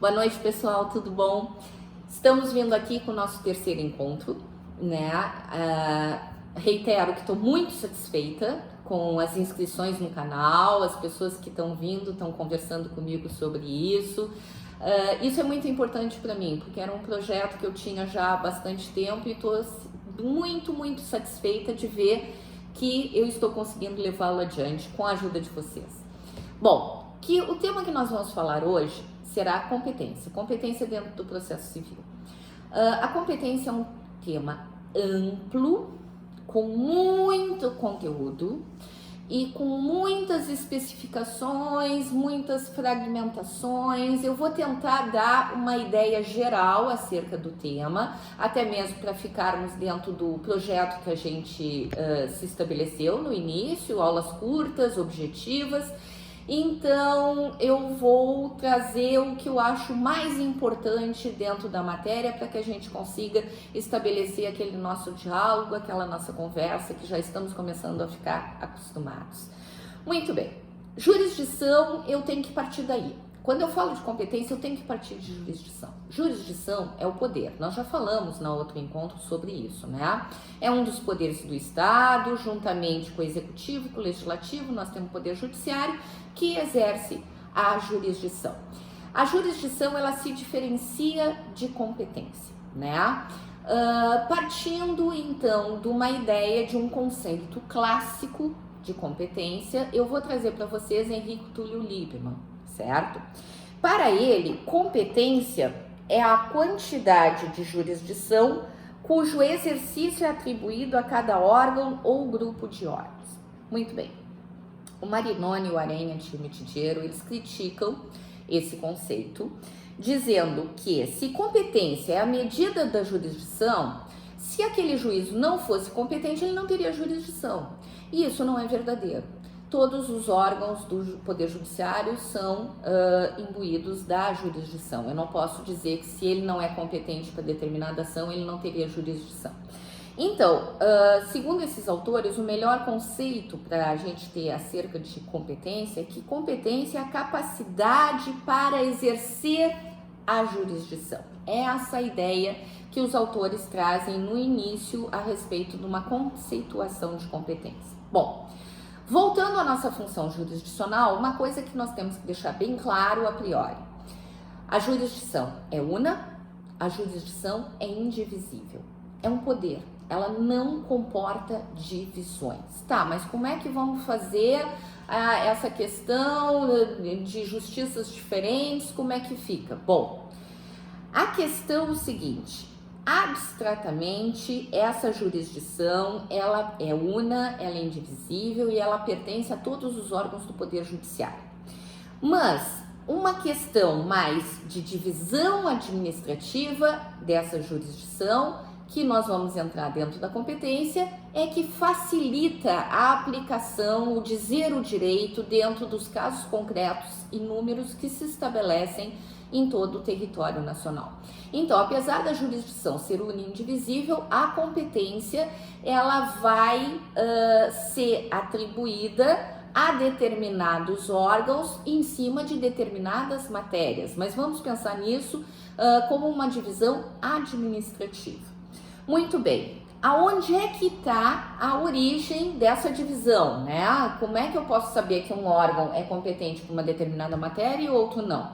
Boa noite, pessoal, tudo bom? Estamos vindo aqui com o nosso terceiro encontro, né? Reitero que estou muito satisfeita com as inscrições no canal, as pessoas que estão vindo, estão conversando comigo sobre isso. Isso é muito importante para mim, porque era um projeto que eu tinha já há bastante tempo e estou muito satisfeita de ver que eu estou conseguindo levá-lo adiante com a ajuda de vocês. Bom, o tema que nós vamos falar hoje será a competência dentro do processo civil. A competência é um tema amplo, com muito conteúdo e com muitas especificações, muitas fragmentações. Eu vou tentar dar uma ideia geral acerca do tema, até mesmo para ficarmos dentro do projeto que a gente se estabeleceu no início, aulas curtas, objetivas. Então, eu vou trazer o que eu acho mais importante dentro da matéria para que a gente consiga estabelecer aquele nosso diálogo, aquela nossa conversa que já estamos começando a ficar acostumados. Muito bem, jurisdição, eu tenho que partir daí. Quando eu falo de competência, eu tenho que partir de jurisdição. Jurisdição é o poder. Nós já falamos no outro encontro sobre isso, né? É um dos poderes do Estado, juntamente com o Executivo e com o Legislativo, nós temos o Poder Judiciário, que exerce a jurisdição. A jurisdição, ela se diferencia de competência, né? Partindo, então, de uma ideia de um conceito clássico de competência, eu vou trazer para vocês Henrico Túlio Lieberman, certo? Para ele, competência é a quantidade de jurisdição cujo exercício é atribuído a cada órgão ou grupo de órgãos. Muito bem. O Marinoni, o Arenha, o Mitidiero, eles criticam esse conceito, dizendo que se competência é a medida da jurisdição, se aquele juízo não fosse competente, ele não teria jurisdição. E isso não é verdadeiro. Todos os órgãos do Poder Judiciário são imbuídos da jurisdição. Eu não posso dizer que se ele não é competente para determinada ação, ele não teria jurisdição. Então, segundo esses autores, o melhor conceito para a gente ter acerca de competência é que competência é a capacidade para exercer a jurisdição. É essa a ideia que os autores trazem no início a respeito de uma conceituação de competência. Bom, voltando à nossa função jurisdicional, uma coisa que nós temos que deixar bem claro a priori. A jurisdição é una, a jurisdição é indivisível. É um poder, ela não comporta divisões. Tá, mas como é que vamos fazer essa questão de justiças diferentes? Como é que fica? Bom, a questão é o seguinte: abstratamente, essa jurisdição, ela é una, ela é indivisível e ela pertence a todos os órgãos do Poder Judiciário. Mas uma questão mais de divisão administrativa dessa jurisdição, que nós vamos entrar dentro da competência, é que facilita a aplicação, o dizer o direito dentro dos casos concretos e números que se estabelecem em todo o território nacional. Então, apesar da jurisdição ser una e indivisível, a competência ela vai ser atribuída a determinados órgãos em cima de determinadas matérias. Mas vamos pensar nisso como uma divisão administrativa. Muito bem. Aonde é que está a origem dessa divisão, né? Como é que eu posso saber que um órgão é competente para uma determinada matéria e outro não?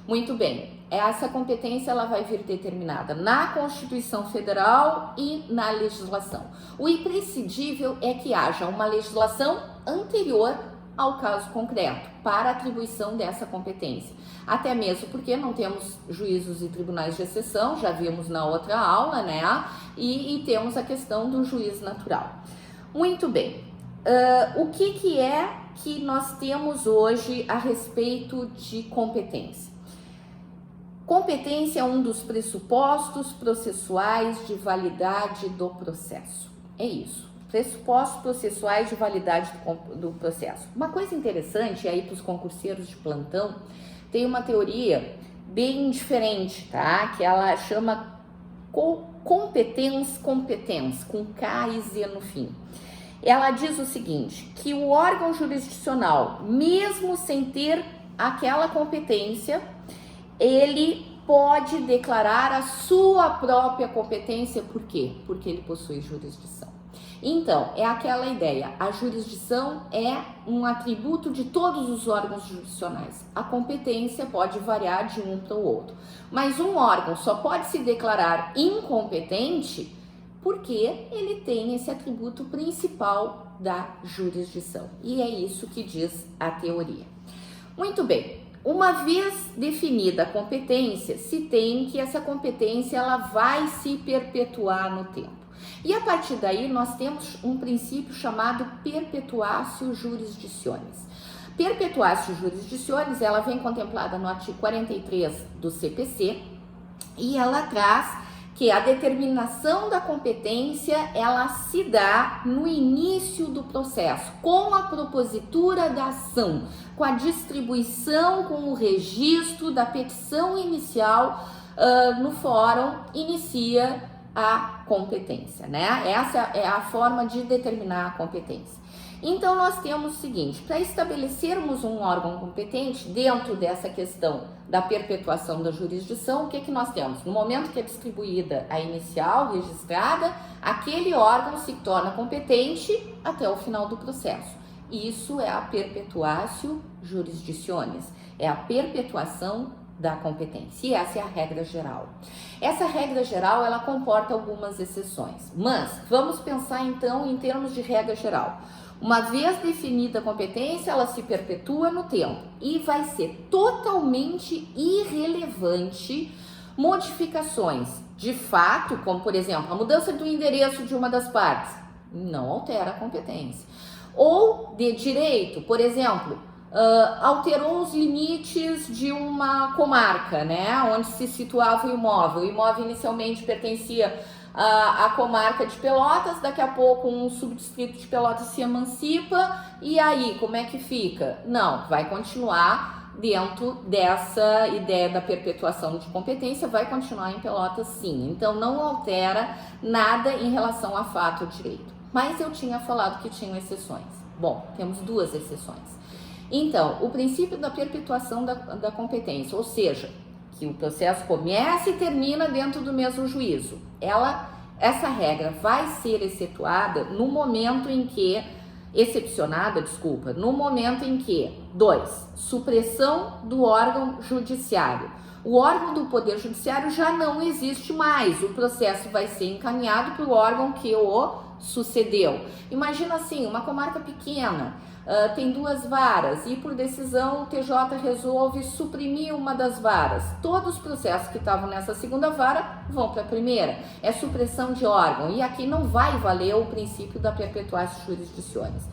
Muito bem, essa competência ela vai vir determinada na Constituição Federal e na legislação. O imprescindível é que haja uma legislação anterior ao caso concreto para atribuição dessa competência. Até mesmo porque não temos juízos e tribunais de exceção, já vimos na outra aula, né? E temos a questão do juiz natural. Muito bem, o que é que nós temos hoje a respeito de competência? Competência é um dos pressupostos processuais de validade do processo. É isso. Pressupostos processuais de validade do processo. Uma coisa interessante aí para os concurseiros de plantão, tem uma teoria bem diferente, tá? Que ela chama competens, com K e Z no fim. Ela diz o seguinte, que o órgão jurisdicional, mesmo sem ter aquela competência, ele pode declarar a sua própria competência. Por quê? Porque ele possui jurisdição. Então, é aquela ideia, a jurisdição é um atributo de todos os órgãos jurisdicionais. A competência pode variar de um para o outro, mas um órgão só pode se declarar incompetente porque ele tem esse atributo principal da jurisdição. E é isso que diz a teoria. Muito bem. Uma vez definida a competência, se tem que essa competência ela vai se perpetuar no tempo. E a partir daí nós temos um princípio chamado perpetuatio jurisdicionis. Perpetuatio jurisdicionis, ela vem contemplada no artigo 43 do CPC e ela traz que a determinação da competência ela se dá no início do processo, com a propositura da ação, com a distribuição, com o registro da petição inicial no fórum, inicia a competência, né? Essa é a forma de determinar a competência. Então, nós temos o seguinte, para estabelecermos um órgão competente, dentro dessa questão da perpetuação da jurisdição, o que que nós temos? No momento que é distribuída a inicial, registrada, aquele órgão se torna competente até o final do processo. Isso é a perpetuatio jurisdicionis, é a perpetuação da competência, e essa é a regra geral. Essa regra geral, ela comporta algumas exceções, mas vamos pensar então em termos de regra geral. Uma vez definida a competência, ela se perpetua no tempo e vai ser totalmente irrelevante modificações de fato, como por exemplo, a mudança do endereço de uma das partes, não altera a competência. Ou de direito, por exemplo, alterou os limites de uma comarca, né, onde se situava o imóvel. O imóvel inicialmente pertencia à comarca de Pelotas, daqui a pouco um subdistrito de Pelotas se emancipa, e aí como é que fica? Não, vai continuar dentro dessa ideia da perpetuação de competência, vai continuar em Pelotas sim, então não altera nada em relação a fato ou direito. Mas eu tinha falado que tinham exceções. Bom, temos duas exceções. Então, o princípio da perpetuação da competência, ou seja, que o processo começa e termina dentro do mesmo juízo. Essa regra vai ser excetuada no momento em que, no momento em que, 2, supressão do órgão judiciário. O órgão do Poder Judiciário já não existe mais, o processo vai ser encaminhado para o órgão que o sucedeu. Imagina assim, uma comarca pequena, tem 2 varas e por decisão o TJ resolve suprimir uma das varas. Todos os processos que estavam nessa segunda vara vão para a primeira. É supressão de órgão e aqui não vai valer o princípio da perpetuatio jurisdicionis.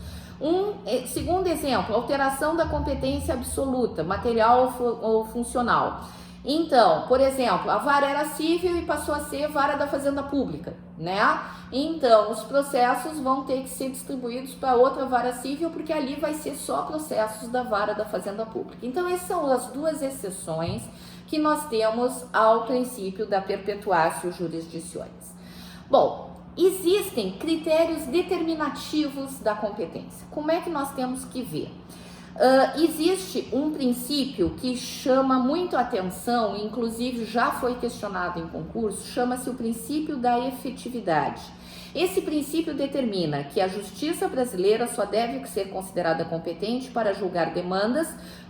Segundo exemplo, alteração da competência absoluta, material ou funcional. Então, por exemplo, a vara era civil e passou a ser vara da Fazenda Pública, né? Então, os processos vão ter que ser distribuídos para outra vara civil, porque ali vai ser só processos da vara da Fazenda Pública. Então, essas são as duas exceções que nós temos ao princípio da perpetuatio jurisdicionis. Bom, existem critérios determinativos da competência. Como é que nós temos que ver? Existe um princípio que chama muito a atenção, inclusive já foi questionado em concurso, chama-se o princípio da efetividade. Esse princípio determina que a justiça brasileira só deve ser considerada competente para julgar demandas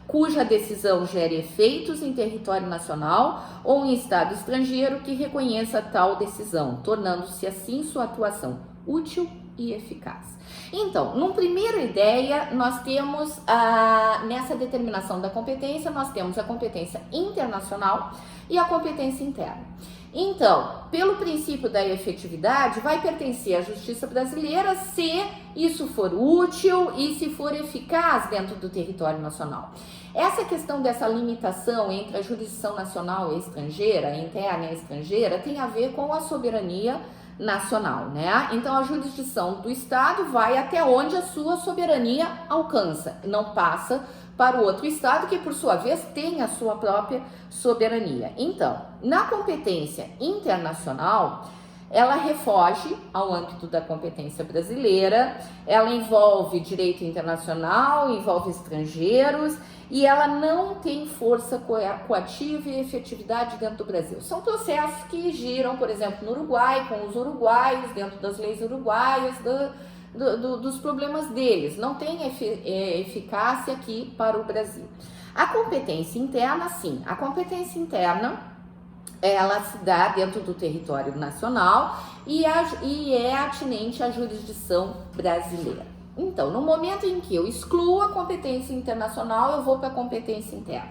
cuja decisão gere efeitos em território nacional ou em estado estrangeiro que reconheça tal decisão, tornando-se assim sua atuação útil e eficaz. Então, numa primeira ideia, nós temos nessa determinação da competência, nós temos a competência internacional e a competência interna. Então, pelo princípio da efetividade, vai pertencer à justiça brasileira se isso for útil e se for eficaz dentro do território nacional. Essa questão dessa limitação entre a jurisdição nacional e estrangeira, interna e estrangeira, tem a ver com a soberania nacional, né? Então a jurisdição do estado vai até onde a sua soberania alcança, não passa para o outro estado que por sua vez tem a sua própria soberania. Então, na competência internacional, ela refoge ao âmbito da competência brasileira, ela envolve direito internacional, envolve estrangeiros e ela não tem força coativa e efetividade dentro do Brasil. São processos que giram, por exemplo, no Uruguai, com os uruguaios, dentro das leis uruguaias, dos problemas deles. Não tem eficácia aqui para o Brasil. A competência interna, sim. A competência interna, ela se dá dentro do território nacional e é atinente à jurisdição brasileira. Então, no momento em que eu excluo a competência internacional, eu vou para a competência interna.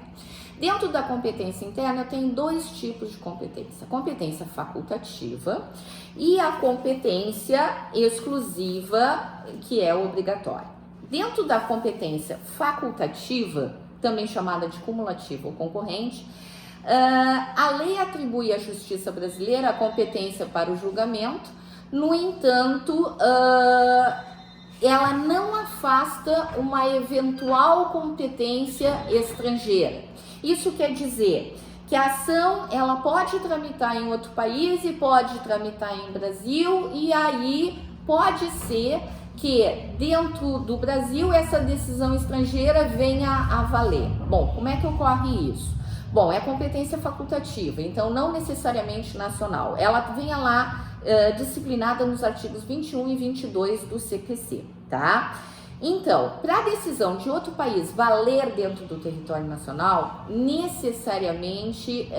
Dentro da competência interna, eu tenho dois tipos de competência: a competência facultativa e a competência exclusiva, que é obrigatória. Dentro da competência facultativa, também chamada de cumulativa ou concorrente, a lei atribui à justiça brasileira a competência para o julgamento. No entanto, ela não afasta uma eventual competência estrangeira. Isso quer dizer que a ação ela pode tramitar em outro país e pode tramitar em Brasil, e aí pode ser que dentro do Brasil essa decisão estrangeira venha a valer. Bom, como é que ocorre isso? Bom, é competência facultativa, então não necessariamente nacional. Ela vem lá disciplinada nos artigos 21 e 22 do CPC, tá? Então, para a decisão de outro país valer dentro do território nacional, necessariamente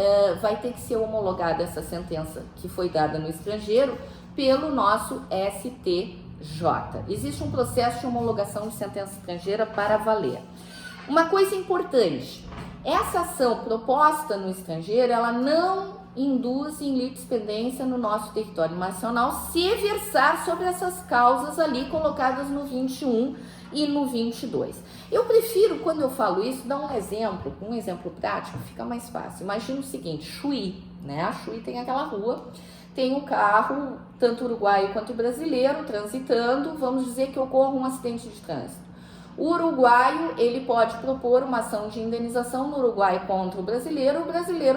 vai ter que ser homologada essa sentença que foi dada no estrangeiro pelo nosso STJ. Existe um processo de homologação de sentença estrangeira para valer. Uma coisa importante: essa ação proposta no estrangeiro, ela não induz em litispendência no nosso território nacional se versar sobre essas causas ali colocadas no 21 e no 22. Eu prefiro, quando eu falo isso, dar um exemplo prático, fica mais fácil. Imagina o seguinte: Chuí, né? A Chuí tem aquela rua, tem um carro, tanto uruguaio quanto brasileiro, transitando. Vamos dizer que ocorra um acidente de trânsito. O uruguaio, ele pode propor uma ação de indenização no Uruguai contra o brasileiro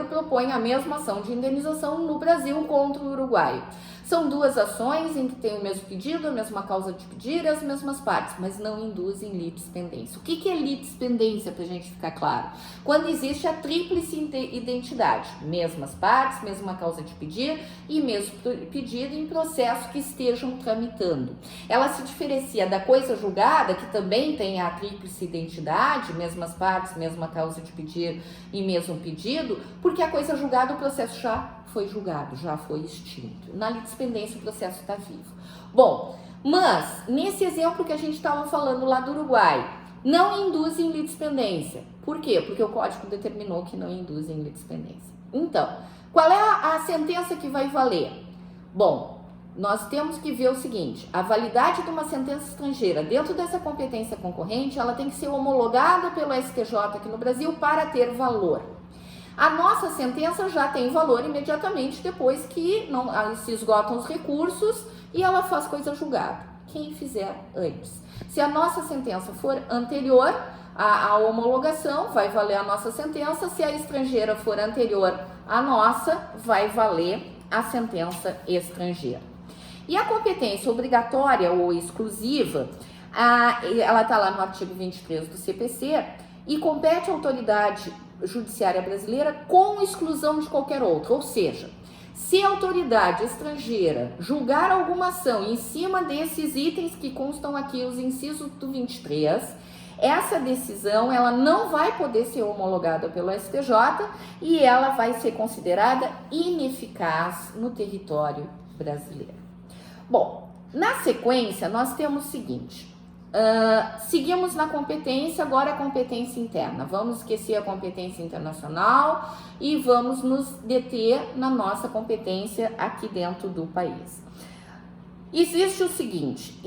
propõe a mesma ação de indenização no Brasil contra o uruguaio. São duas ações em que tem o mesmo pedido, a mesma causa de pedir e as mesmas partes, mas não induzem litispendência. O que é litispendência, para a gente ficar claro? Quando existe a tríplice identidade, mesmas partes, mesma causa de pedir e mesmo pedido em processo que estejam tramitando. Ela se diferencia da coisa julgada, que também tem a tríplice identidade, mesmas partes, mesma causa de pedir e mesmo pedido, porque a coisa julgada, o processo já foi julgado, já foi extinto. Na litispendência o processo está vivo. Bom, mas nesse exemplo que a gente estava falando lá do Uruguai, não induz em litispendência. Por quê? Porque o código determinou que não induz em litispendência. Então, qual é a sentença que vai valer? Bom, nós temos que ver o seguinte: a validade de uma sentença estrangeira dentro dessa competência concorrente, ela tem que ser homologada pelo STJ aqui no Brasil para ter valor. A nossa sentença já tem valor imediatamente depois que se esgotam os recursos e ela faz coisa julgada. Quem fizer antes. Se a nossa sentença for anterior à homologação, vai valer a nossa sentença. Se a estrangeira for anterior à nossa, vai valer a sentença estrangeira. E a competência obrigatória ou exclusiva, ela está lá no artigo 23 do CPC e compete à autoridade judiciária brasileira com exclusão de qualquer outra. Ou seja, se a autoridade estrangeira julgar alguma ação em cima desses itens que constam aqui, os incisos do 23, essa decisão ela não vai poder ser homologada pelo STJ e ela vai ser considerada ineficaz no território brasileiro. Bom, na sequência nós temos o seguinte: seguimos na competência, agora a competência interna. Vamos esquecer a competência internacional e vamos nos deter na nossa competência aqui dentro do país. Existe o seguinte: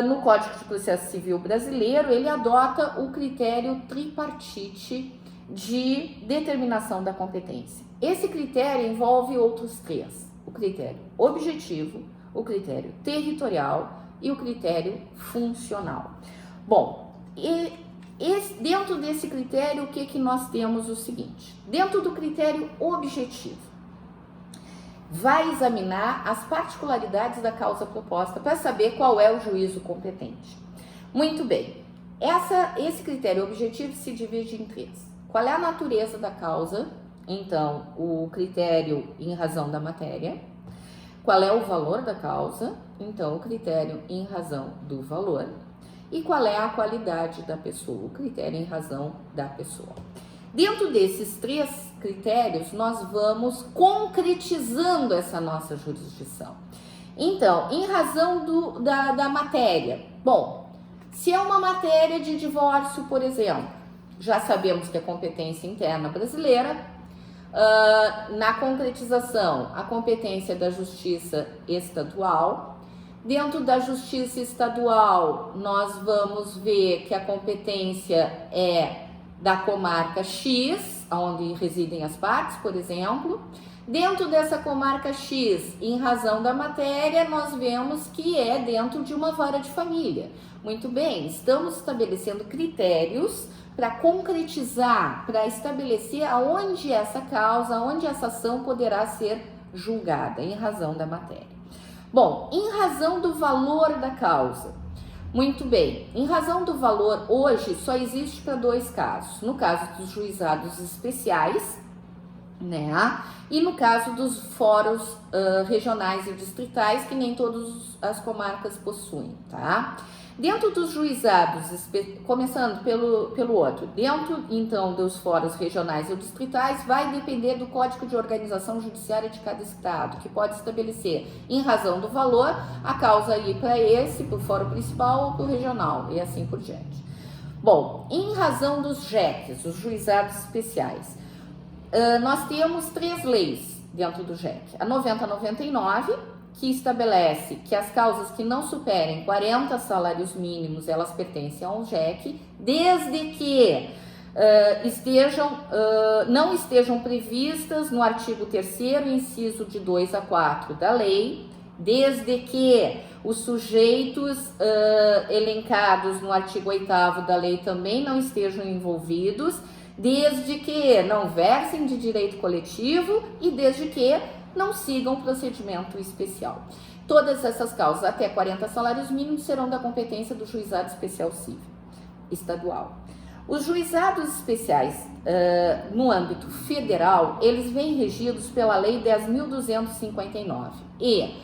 no Código de Processo Civil brasileiro, ele adota o critério tripartite de determinação da competência. Esse critério envolve outros três: o critério objetivo, o critério territorial e o critério funcional. Bom, dentro desse critério, o que nós temos? O seguinte: dentro do critério objetivo, vai examinar as particularidades da causa proposta para saber qual é o juízo competente. Muito bem, esse critério objetivo se divide em três. Qual é a natureza da causa? Então, o critério em razão da matéria. Qual é o valor da causa? Então, o critério em razão do valor. E qual é a qualidade da pessoa? O critério em razão da pessoa. Dentro desses três critérios, nós vamos concretizando essa nossa jurisdição. Então, em razão da matéria. Bom, se é uma matéria de divórcio, por exemplo, já sabemos que é competência interna brasileira. Na concretização, a competência da Justiça Estadual. Dentro da Justiça Estadual, nós vamos ver que a competência é da comarca X, onde residem as partes, por exemplo. Dentro dessa comarca X, em razão da matéria, nós vemos que é dentro de uma vara de família. Muito bem, estamos estabelecendo critérios para concretizar, para estabelecer aonde essa causa, aonde essa ação poderá ser julgada, em razão da matéria. Bom, em razão do valor da causa. Muito bem, em razão do valor, hoje só existe para dois casos. No caso dos juizados especiais, né? E no caso dos fóruns regionais e distritais, que nem todas as comarcas possuem, tá? Dentro dos juizados, começando pelo outro, dentro então dos fóruns regionais ou distritais, vai depender do Código de Organização Judiciária de cada estado, que pode estabelecer, em razão do valor, a causa ir para o fórum principal ou para o regional, e assim por diante. Bom, em razão dos JECs, os juizados especiais, nós temos três leis dentro do JEC. A 9099, que estabelece que as causas que não superem 40 salários mínimos, elas pertencem ao JEC, desde que não estejam previstas no artigo 3º, inciso de 2 a 4 da lei, desde que os sujeitos elencados no artigo 8º da lei também não estejam envolvidos, desde que não versem de direito coletivo e desde que não sigam o procedimento especial. Todas essas causas, até 40 salários mínimos, serão da competência do Juizado Especial Civil Estadual. Os juizados especiais, no âmbito federal, eles vêm regidos pela Lei 10.259. E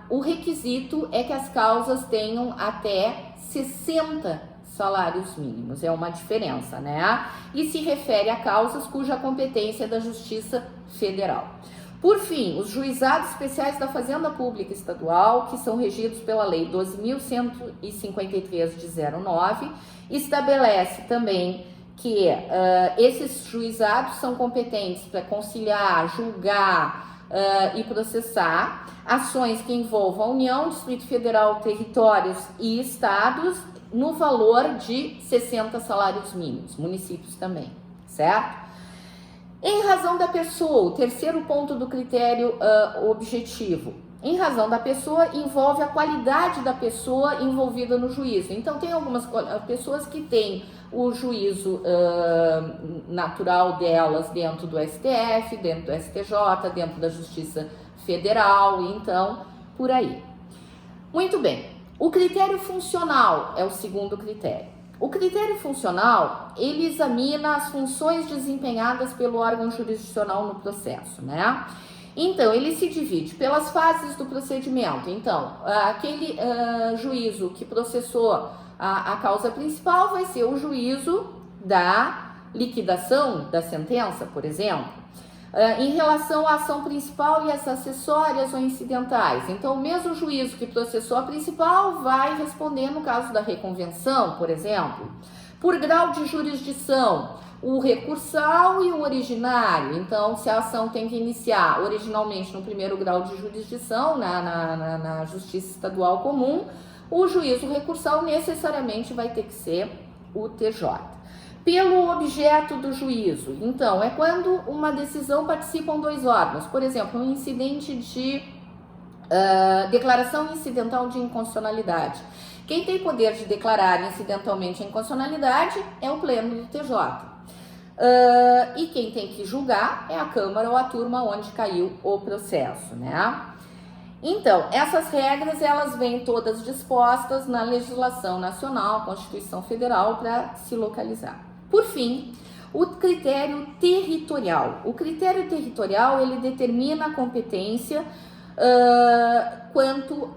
o requisito é que as causas tenham até 60 salários mínimos, é uma diferença, né? E se refere a causas cuja competência é da Justiça Federal. Por fim, os juizados especiais da Fazenda Pública Estadual, que são regidos pela Lei 12.153 de 09, estabelece também que esses juizados são competentes para conciliar, julgar e processar ações que envolvam a União, Distrito Federal, territórios e estados, no valor de 60 salários mínimos, municípios também, certo? Em razão da pessoa, o terceiro ponto do critério objetivo, em razão da pessoa, envolve a qualidade da pessoa envolvida no juízo. Então, tem algumas pessoas que têm o juízo natural delas dentro do STF, dentro do STJ, dentro da Justiça Federal, então, por aí. Muito bem. O critério funcional é o segundo critério. O critério funcional, ele examina as funções desempenhadas pelo órgão jurisdicional no processo, né? Então, ele se divide pelas fases do procedimento. Então, aquele juízo que processou a causa principal vai ser o juízo da liquidação da sentença, por exemplo. Em relação à ação principal e as acessórias ou incidentais. Então, o mesmo juízo que processou a principal vai responder no caso da reconvenção, por exemplo. Por grau de jurisdição, o recursal e o originário. Então, se a ação tem que iniciar originalmente no primeiro grau de jurisdição, na Justiça Estadual Comum, o juízo recursal necessariamente vai ter que ser o TJ. Pelo objeto do juízo, então, é quando uma decisão participam dois órgãos, por exemplo, um incidente de declaração incidental de inconstitucionalidade. Quem tem poder de declarar incidentalmente a inconstitucionalidade é o Pleno do TJ. E quem tem que julgar é a Câmara ou a turma onde caiu o processo, né? Então, essas regras, elas vêm todas dispostas na legislação nacional, Constituição Federal, para se localizar. Por fim, o critério territorial. O critério territorial, ele determina a competência quanto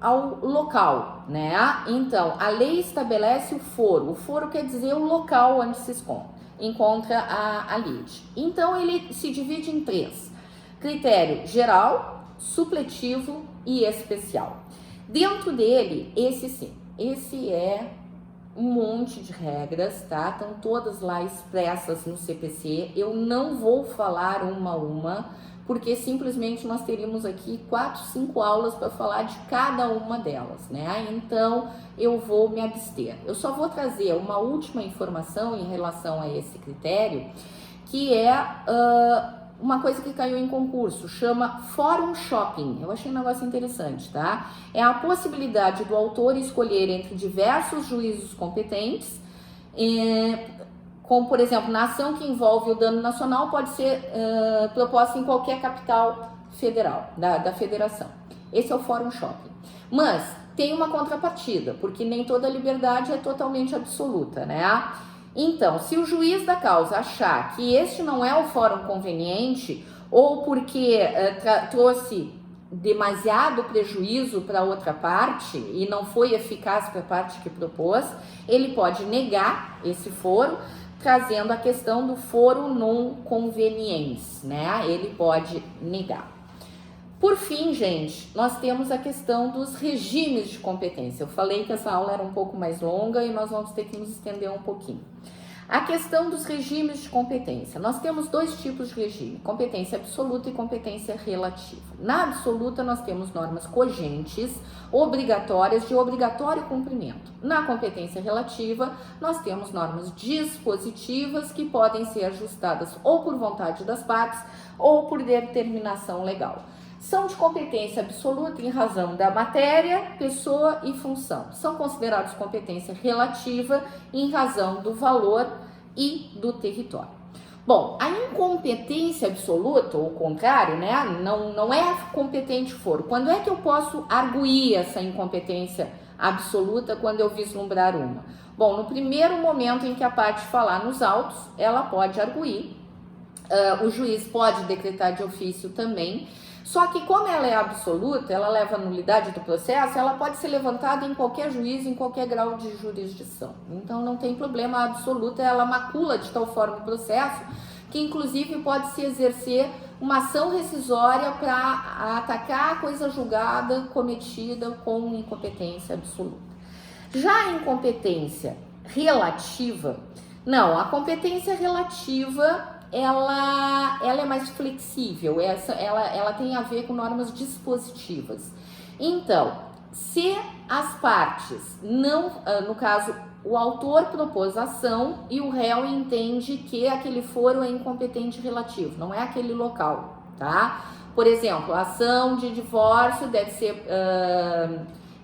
ao local, né? Então, a lei estabelece o foro. O foro quer dizer o local onde se encontra a lide. Então, ele se divide em 3. Critério geral, supletivo e especial. Dentro dele, esse é um monte de regras, tá? Estão todas lá expressas no CPC. Eu não vou falar uma a uma, porque simplesmente nós teríamos aqui 4, 5 aulas para falar de cada uma delas, né? Então, eu vou me abster. Eu só vou trazer uma última informação em relação a esse critério, que é uma coisa que caiu em concurso, chama Fórum Shopping. Eu achei um negócio interessante, tá? É a possibilidade do autor escolher entre diversos juízos competentes, como, por exemplo, na ação que envolve o dano nacional, pode ser proposta em qualquer capital federal, da federação. Esse é o Fórum Shopping. Mas tem uma contrapartida, porque nem toda liberdade é totalmente absoluta, né? Então, se o juiz da causa achar que este não é o fórum conveniente, ou porque trouxe demasiado prejuízo para outra parte e não foi eficaz para a parte que propôs, ele pode negar esse foro, trazendo a questão do foro non conveniens, né? Ele pode negar. Por fim, gente, nós temos a questão dos regimes de competência. Eu falei que essa aula era um pouco mais longa e nós vamos ter que nos estender um pouquinho. A questão dos regimes de competência. Nós temos 2 tipos de regime, competência absoluta e competência relativa. Na absoluta, nós temos normas cogentes, obrigatórias, de obrigatório cumprimento. Na competência relativa, nós temos normas dispositivas que podem ser ajustadas ou por vontade das partes ou por determinação legal. São de competência absoluta em razão da matéria, pessoa e função. São considerados competência relativa em razão do valor e do território. Bom, a incompetência absoluta, ou o contrário, né? Não é competente foro. Quando é que eu posso arguir essa incompetência absoluta quando eu vislumbrar uma? Bom, no primeiro momento em que a parte falar nos autos, ela pode arguir. O juiz pode decretar de ofício também. Só que como ela é absoluta, ela leva a nulidade do processo, ela pode ser levantada em qualquer juiz, em qualquer grau de jurisdição. Então não tem problema, a absoluta ela macula de tal forma o processo que inclusive pode se exercer uma ação rescisória para atacar a coisa julgada cometida com incompetência absoluta. Já a incompetência relativa, não, a competência relativa ela é mais flexível, ela tem a ver com normas dispositivas. Então, se as partes não, no caso, o autor propôs a ação e o réu entende que aquele foro é incompetente relativo, não é aquele local, tá? Por exemplo, a ação de divórcio deve ser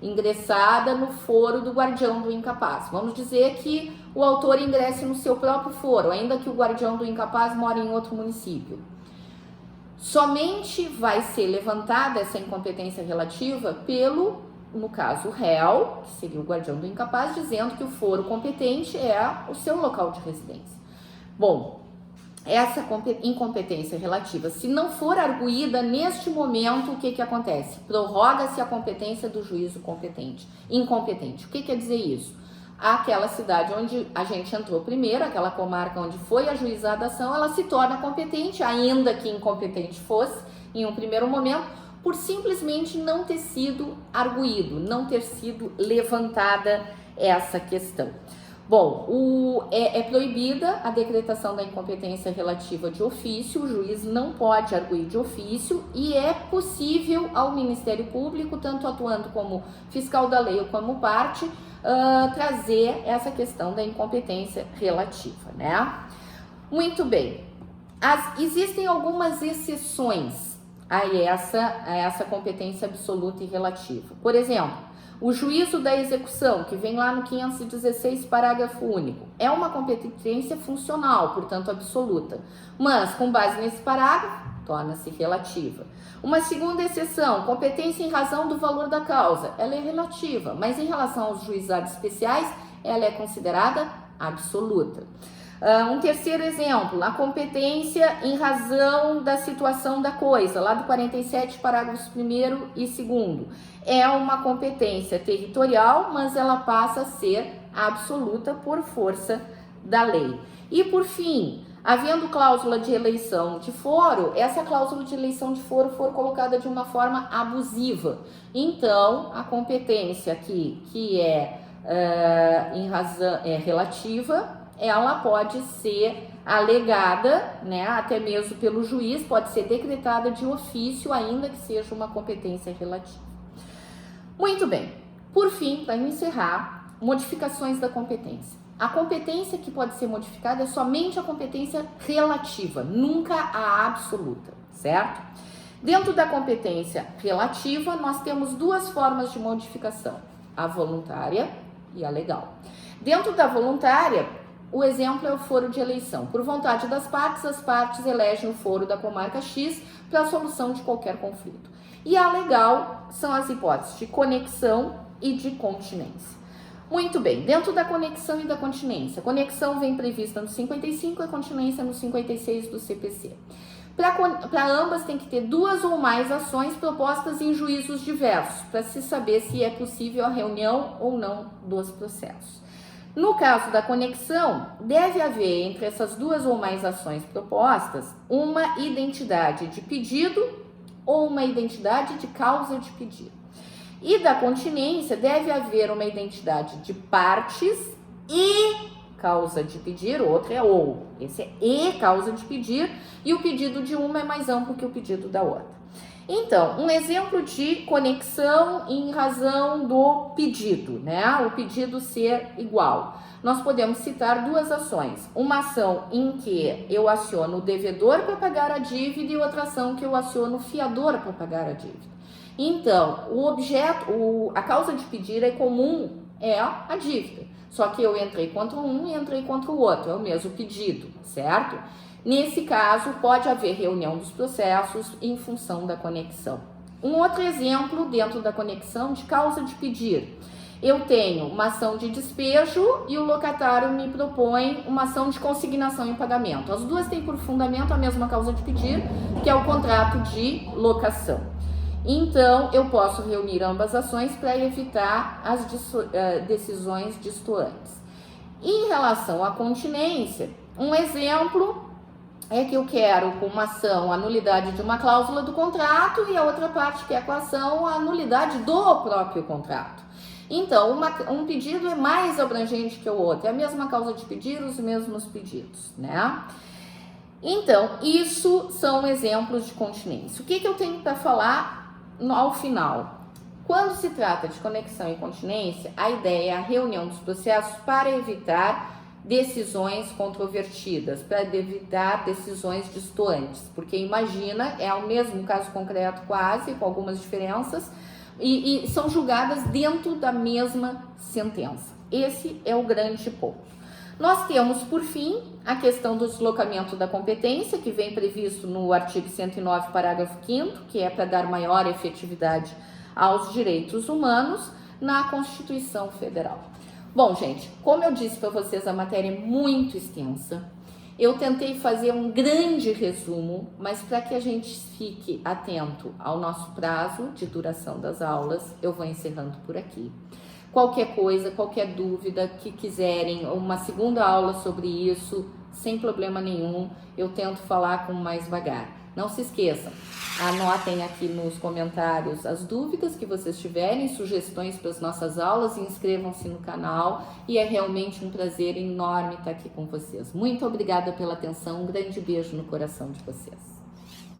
ingressada no foro do guardião do incapaz. Vamos dizer que o autor ingresse no seu próprio foro, ainda que o guardião do incapaz mora em outro município. Somente vai ser levantada essa incompetência relativa pelo, no caso, réu, que seria o guardião do incapaz, dizendo que o foro competente é o seu local de residência. Bom, essa incompetência relativa, se não for arguída neste momento, o que acontece? Prorroga-se a competência do juízo incompetente. O que quer dizer isso? Aquela cidade onde a gente entrou primeiro, aquela comarca onde foi ajuizada a ação, ela se torna competente, ainda que incompetente fosse, em um primeiro momento, por simplesmente não ter sido arguído, não ter sido levantada essa questão. Bom, é proibida a decretação da incompetência relativa de ofício, o juiz não pode arguir de ofício e é possível ao Ministério Público, tanto atuando como fiscal da lei ou como parte, trazer essa questão da incompetência relativa, né? Muito bem, existem algumas exceções a essa competência absoluta e relativa. Por exemplo, O juízo da execução, que vem lá no 516, parágrafo único, é uma competência funcional, portanto absoluta, mas com base nesse parágrafo, torna-se relativa. Uma segunda exceção, competência em razão do valor da causa, ela é relativa, mas em relação aos juizados especiais, ela é considerada absoluta. Um terceiro exemplo, a competência em razão da situação da coisa, lá do 47, parágrafos 1º e 2º. É uma competência territorial, mas ela passa a ser absoluta por força da lei. E por fim, havendo cláusula de eleição de foro, essa cláusula de eleição de foro for colocada de uma forma abusiva. Então, a competência aqui, que em razão relativa, ela pode ser alegada, né, até mesmo pelo juiz, pode ser decretada de ofício, ainda que seja uma competência relativa. Muito bem. Por fim, para encerrar, modificações da competência. A competência que pode ser modificada é somente a competência relativa, nunca a absoluta, certo? Dentro da competência relativa, nós temos duas formas de modificação, a voluntária e a legal. Dentro da voluntária, o exemplo é o foro de eleição. Por vontade das partes, as partes elegem o foro da comarca X para a solução de qualquer conflito. E a legal são as hipóteses de conexão e de continência. Muito bem, dentro da conexão e da continência, a conexão vem prevista no 55 e a continência no 56 do CPC. Para ambas tem que ter duas ou mais ações propostas em juízos diversos, para se saber se é possível a reunião ou não dos processos. No caso da conexão, deve haver entre essas duas ou mais ações propostas uma identidade de pedido ou uma identidade de causa de pedido. E da continência, deve haver uma identidade de partes e causa de pedir, outra é ou. Esse é e causa de pedir, e o pedido de uma é mais amplo que o pedido da outra. Então, um exemplo de conexão em razão do pedido, né? O pedido ser igual. Nós podemos citar duas ações. Uma ação em que eu aciono o devedor para pagar a dívida e outra ação que eu aciono o fiador para pagar a dívida. Então, a causa de pedir é comum, é a dívida. Só que eu entrei contra um e entrei contra o outro, é o mesmo pedido, certo? Nesse caso, pode haver reunião dos processos em função da conexão. Um outro exemplo dentro da conexão de causa de pedir. Eu tenho uma ação de despejo e o locatário me propõe uma ação de consignação em pagamento. As duas têm por fundamento a mesma causa de pedir, que é o contrato de locação. Então, eu posso reunir ambas as ações para evitar as decisões distoantes. Em relação à continência, um exemplo é que eu quero com uma ação a nulidade de uma cláusula do contrato e a outra parte quer com a ação a nulidade do próprio contrato. Então, um pedido é mais abrangente que o outro, é a mesma causa de pedir, os mesmos pedidos, né? Então, isso são exemplos de continência. O que eu tenho para falar ao final? Quando se trata de conexão e continência, a ideia é a reunião dos processos para evitar decisões controvertidas, para evitar decisões distoantes, porque imagina, é o mesmo caso concreto quase, com algumas diferenças, e são julgadas dentro da mesma sentença. Esse é o grande ponto. Nós temos, por fim, a questão do deslocamento da competência, que vem previsto no artigo 109, parágrafo 5º, que é para dar maior efetividade aos direitos humanos na Constituição Federal. Bom, gente, como eu disse para vocês, a matéria é muito extensa. Eu tentei fazer um grande resumo, mas para que a gente fique atento ao nosso prazo de duração das aulas, eu vou encerrando por aqui. Qualquer coisa, qualquer dúvida que quiserem, uma segunda aula sobre isso, sem problema nenhum, eu tento falar com mais vagar. Não se esqueçam, anotem aqui nos comentários as dúvidas que vocês tiverem, sugestões para as nossas aulas, e inscrevam-se no canal, e é realmente um prazer enorme estar aqui com vocês. Muito obrigada pela atenção, um grande beijo no coração de vocês.